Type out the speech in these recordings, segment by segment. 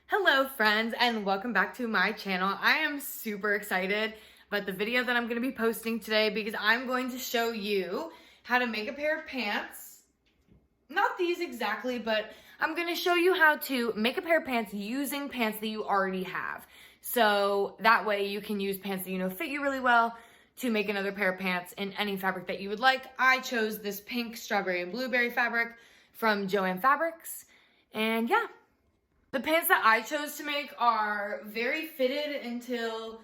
Hello friends, and welcome back to my channel. I am super excited about the video that I'm going to be posting today because I'm going to show you how to make a pair of pants. Not these exactly, but I'm going to show you how to make a pair of pants using pants that you already have. So that way you can use pants that you know fit you really well to make another pair of pants in any fabric that you would like. I chose this pink, strawberry, and blueberry fabric from Joann fabrics. And yeah. The pants that I chose to make are very fitted until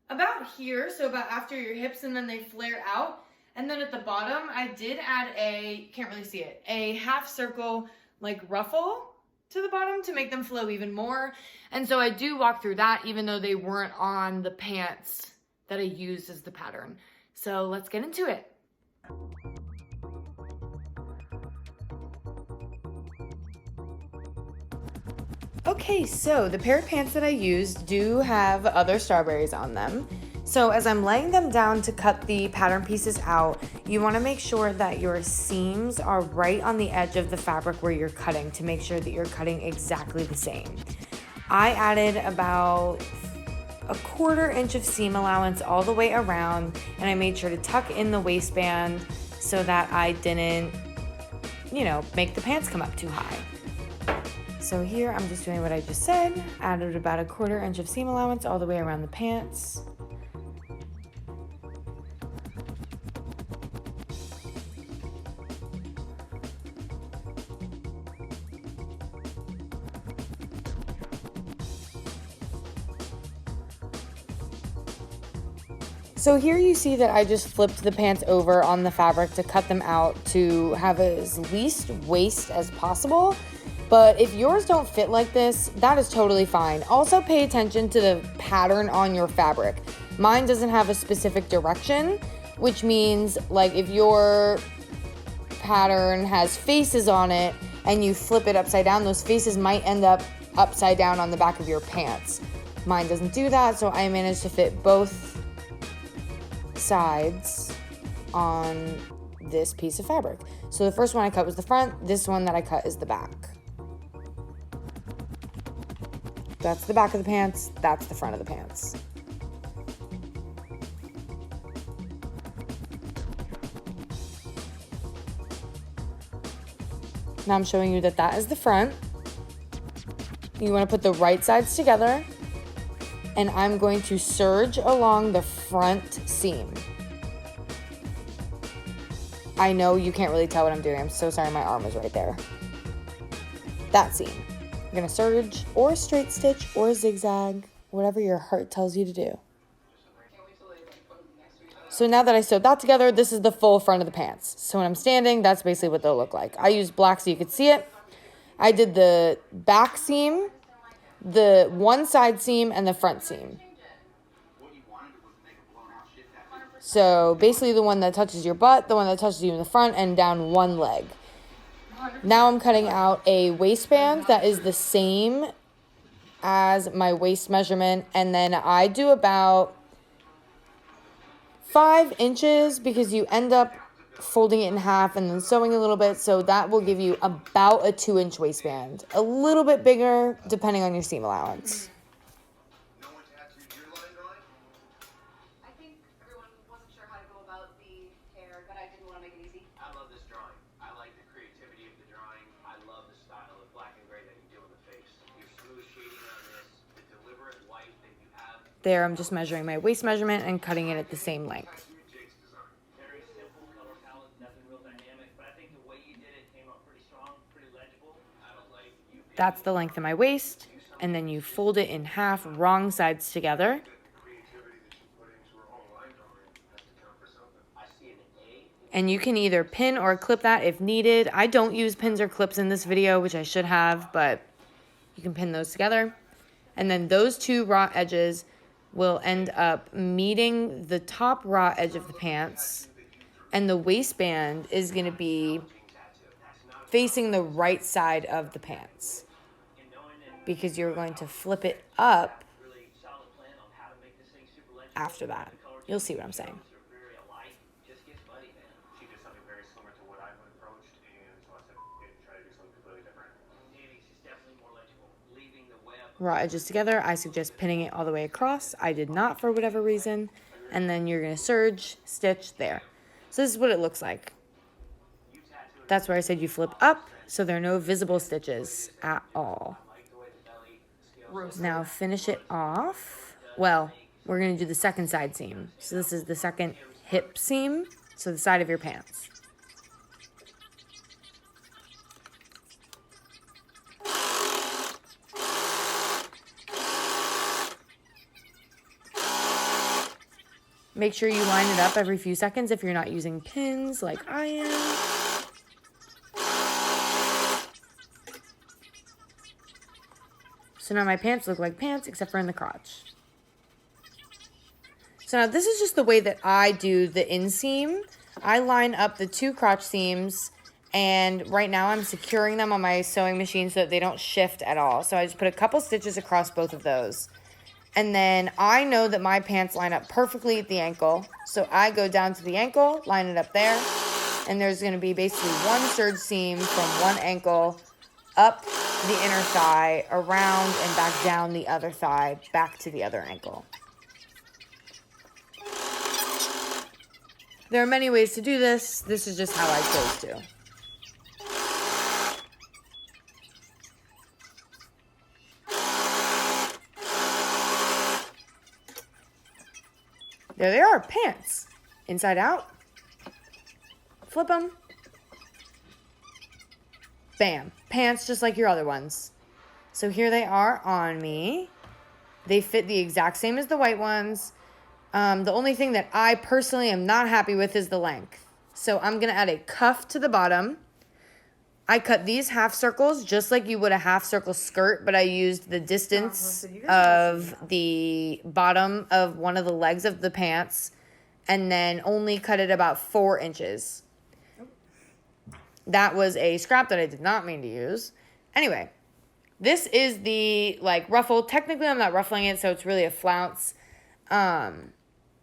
about here, so about after your hips, and then they flare out. And then at the bottom, I did add can't really see it, a half circle like ruffle to the bottom to make them flow even more. And so I do walk through that even though they weren't on the pants that I used as the pattern. So let's get into it. Okay, so the pair of pants that I used do have other strawberries on them. So as I'm laying them down to cut the pattern pieces out, you want to make sure that your seams are right on the edge of the fabric where you're cutting to make sure that you're cutting exactly the same. I added about a 1/4 inch of seam allowance all the way around, and I made sure to tuck in the waistband so that I didn't, make the pants come up too high. So here I'm just doing what I just said, added about a 1/4 inch of seam allowance all the way around the pants. So here you see that I just flipped the pants over on the fabric to cut them out to have as least waste as possible. But if yours don't fit like this, that is totally fine. Also pay attention to the pattern on your fabric. Mine doesn't have a specific direction, which means like if your pattern has faces on it and you flip it upside down, those faces might end up upside down on the back of your pants. Mine doesn't do that, so I managed to fit both sides on this piece of fabric. So the first one I cut was the front, this one that I cut is the back. That's the back of the pants, that's the front of the pants. Now I'm showing you that is the front. You want to put the right sides together, and I'm going to serge along the front seam. I know you can't really tell what I'm doing. I'm so sorry, my arm is right there. That seam. I'm gonna serge or straight stitch or zigzag, whatever your heart tells you to do. So now that I sewed that together, this is the full front of the pants. So when I'm standing, that's basically what they'll look like. I used black so you could see it. I did the back seam, the one side seam, and the front seam. So basically the one that touches your butt, the one that touches you in the front, and down one leg. Now I'm cutting out a waistband that is the same as my waist measurement, and then I do about 5 inches because you end up folding it in half and then sewing a little bit, so that will give you about a 2-inch waistband. A little bit bigger depending on your seam allowance. There, I'm just measuring my waist measurement and cutting it at the same length. That's the length of my waist, and then you fold it in half, wrong sides together. And you can either pin or clip that if needed. I don't use pins or clips in this video, which I should have, but you can pin those together. And then those two raw edges will end up meeting the top raw edge of the pants, and the waistband is going to be facing the right side of the pants because you're going to flip it up after that. You'll see what I'm saying. raw edges together. I suggest pinning it all the way across. I did not for whatever reason. And then you're going to serge, stitch there. So this is what it looks like. That's where I said you flip up, so there are no visible stitches at all. Now finish it off. Well, we're going to do the second side seam. So this is the second hip seam, so the side of your pants. Make sure you line it up every few seconds if you're not using pins like I am. So now my pants look like pants except for in the crotch. So now this is just the way that I do the inseam. I line up the two crotch seams, and right now I'm securing them on my sewing machine so that they don't shift at all. So I just put a couple stitches across both of those. And then I know that my pants line up perfectly at the ankle. So I go down to the ankle, line it up there. And there's going to be basically one serge seam from one ankle up the inner thigh, around and back down the other thigh, back to the other ankle. There are many ways to do this. This is just how I chose to. There they are, pants. Inside out. Flip them. Bam. Pants just like your other ones. So here they are on me. They fit the exact same as the white ones. The only thing that I personally am not happy with is the length. So I'm going to add a cuff to the bottom. I cut these half circles just like you would a half circle skirt, but I used the distance of the bottom of one of the legs of the pants and then only cut it about 4 inches. That was a scrap that I did not mean to use. Anyway, this is the ruffle. Technically, I'm not ruffling it, so it's really a flounce. I'm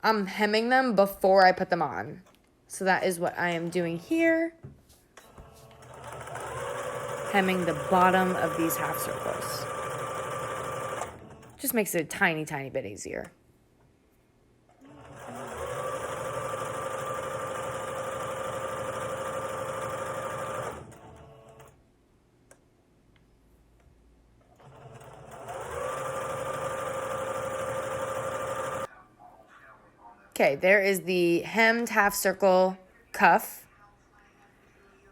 hemming them before I put them on. So that is what I am doing here. Hemming the bottom of these half circles. Just makes it a tiny, tiny bit easier. Okay, there is the hemmed half circle cuff.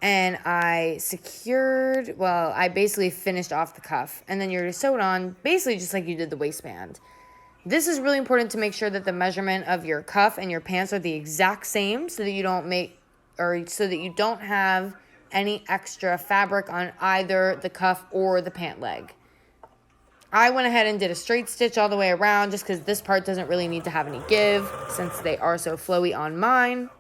And I I basically finished off the cuff. And then you're to sew it on basically just like you did the waistband. This is really important to make sure that the measurement of your cuff and your pants are the exact same so that you don't have any extra fabric on either the cuff or the pant leg. I went ahead and did a straight stitch all the way around just because this part doesn't really need to have any give since they are so flowy on mine.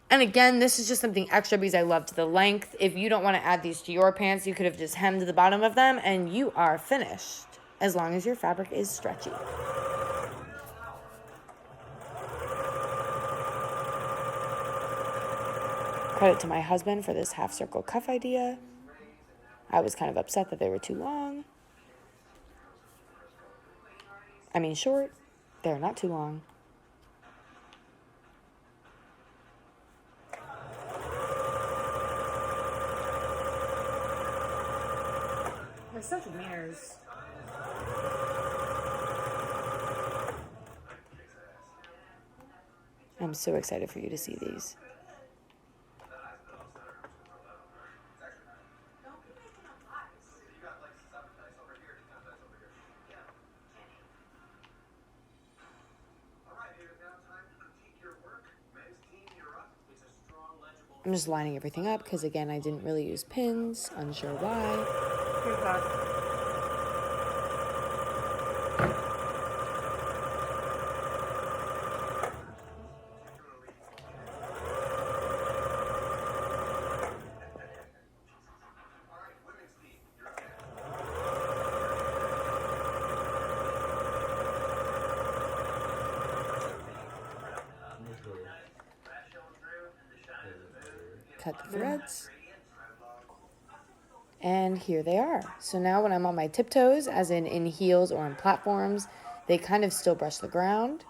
And again, this is just something extra because I loved the length. If you don't want to add these to your pants, you could have just hemmed the bottom of them and you are finished as long as your fabric is stretchy. Credit to my husband for this half circle cuff idea. I was kind of upset that they were too long. I mean short. They're not too long. They're such wieners. I'm so excited for you to see these. I'm just lining everything up because, again, I didn't really use pins. Unsure why. Cut the threads. And here they are. So now when I'm on my tiptoes, as in heels or on platforms, they kind of still brush the ground.